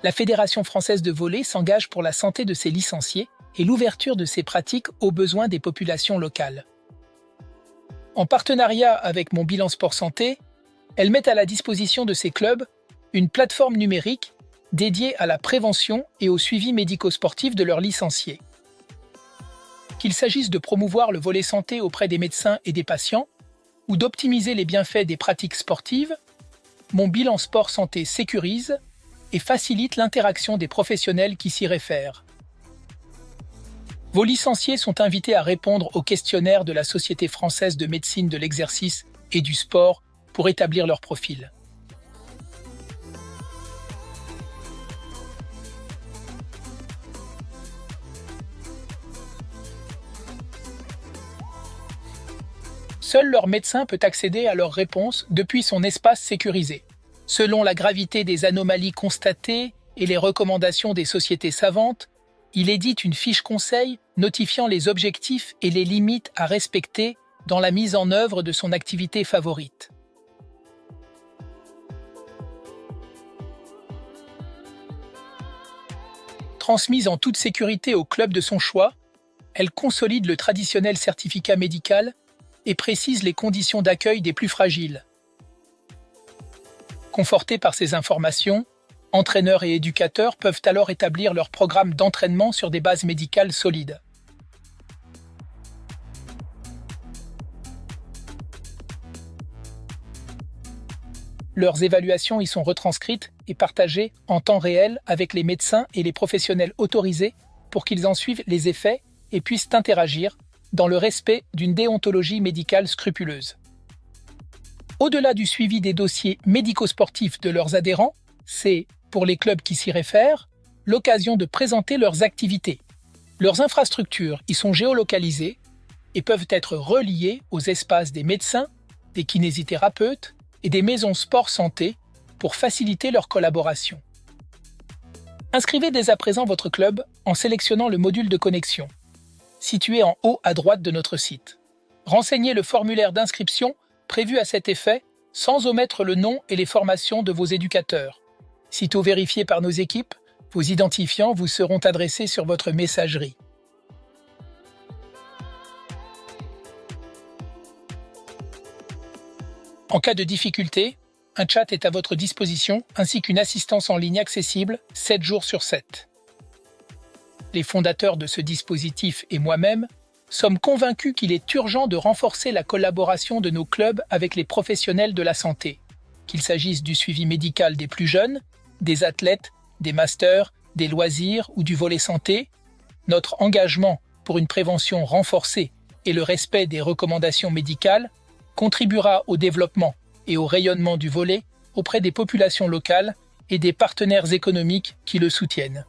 La Fédération française de volley s'engage pour la santé de ses licenciés et l'ouverture de ses pratiques aux besoins des populations locales. En partenariat avec Mon Bilan Sport Santé, elle met à la disposition de ses clubs une plateforme numérique dédiée à la prévention et au suivi médico-sportif de leurs licenciés. Qu'il s'agisse de promouvoir le volet santé auprès des médecins et des patients, ou d'optimiser les bienfaits des pratiques sportives, Mon Bilan Sport Santé sécurise et facilite l'interaction des professionnels qui s'y réfèrent. Vos licenciés sont invités à répondre au questionnaire de la Société française de médecine de l'exercice et du sport pour établir leur profil. Seul leur médecin peut accéder à leurs réponses depuis son espace sécurisé. Selon la gravité des anomalies constatées et les recommandations des sociétés savantes, il édite une fiche conseil notifiant les objectifs et les limites à respecter dans la mise en œuvre de son activité favorite. Transmise en toute sécurité au club de son choix, elle consolide le traditionnel certificat médical et précise les conditions d'accueil des plus fragiles. Confortés par ces informations, entraîneurs et éducateurs peuvent alors établir leur programme d'entraînement sur des bases médicales solides. Leurs évaluations y sont retranscrites et partagées en temps réel avec les médecins et les professionnels autorisés pour qu'ils en suivent les effets et puissent interagir dans le respect d'une déontologie médicale scrupuleuse. Au-delà du suivi des dossiers médico-sportifs de leurs adhérents, c'est, pour les clubs qui s'y réfèrent, l'occasion de présenter leurs activités. Leurs infrastructures y sont géolocalisées et peuvent être reliées aux espaces des médecins, des kinésithérapeutes et des maisons sport-santé pour faciliter leur collaboration. Inscrivez dès à présent votre club en sélectionnant le module de connexion, situé en haut à droite de notre site. Renseignez le formulaire d'inscription prévu à cet effet sans omettre le nom et les formations de vos éducateurs. Sitôt vérifié par nos équipes, vos identifiants vous seront adressés sur votre messagerie. En cas de difficulté, un chat est à votre disposition ainsi qu'une assistance en ligne accessible 7 jours sur 7. Les fondateurs de ce dispositif et moi-même sommes convaincus qu'il est urgent de renforcer la collaboration de nos clubs avec les professionnels de la santé, qu'il s'agisse du suivi médical des plus jeunes, des athlètes, des masters, des loisirs ou du volet santé. Notre engagement pour une prévention renforcée et le respect des recommandations médicales contribuera au développement et au rayonnement du volley auprès des populations locales et des partenaires économiques qui le soutiennent.